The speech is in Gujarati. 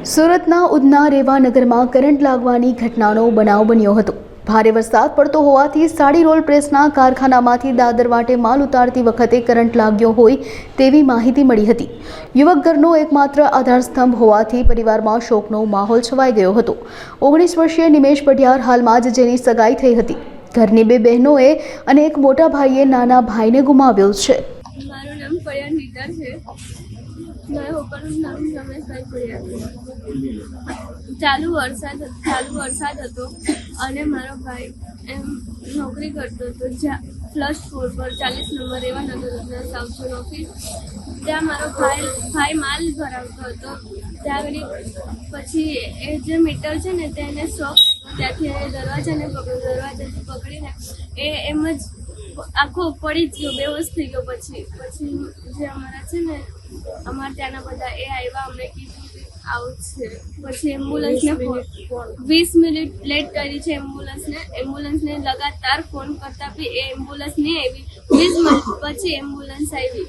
સુરતના ઉધના રેવા નગરમાં કરંટ લાગવાની ઘટનાનો બનાવ બન્યો હતો। ભારે વરસાદ પડતો હોવાથી સાડી રોલ પ્રેસના કારખાનામાંથી દાદર વાટે માલ ઉતારતી વખતે કરંટ લાગ્યો હોય તેવી માહિતી મળી હતી। યુવક ઘરનો એકમાત્ર આધારસ્તંભ હોવાથી પરિવારમાં શોકનો માહોલ છવાઈ ગયો હતો। 19 વર્ષીય નિમેશ પઢિયાર હાલમાં જ જેની સગાઈ થઈ હતી। ઘરની બે બહેનોએ અને એક મોટા ભાઈએ નાના ભાઈને ગુમાવ્યો છે। મારું નામ પઢિયાર નીતા છે। મારા પપ્પાનું નામ રમેશભાઈ પઢિયાર। ચાલુ વરસાદ હતો અને મારો ભાઈ એમ નોકરી કરતો હતો +4 પર 40 નંબર રેવા નગર સાઉથ ઓફિસ। ત્યાં મારો ભાઈ માલ ભરાવતો હતો। ત્યાં પછી એ જે મીટર છે ને તેને શોક ત્યાંથી દરવાજાથી પકડીને એ એમ જ આખો પડી જ ગયો, બેહોશ થઈ ગયો। પછી જે અમારા છે ને અમારા ત્યાંના બધા એ આવ્યા, અમને કીધું આવું છે। પછી એમ્બ્યુલન્સને 20 મિનિટ લેટ કરી છે। એમ્બ્યુલન્સને લગાતાર ફોન કરતા બી એ એમ્બ્યુલન્સ નહીં આવી। 20 મિનિટ પછી એમ્બ્યુલન્સ આવી।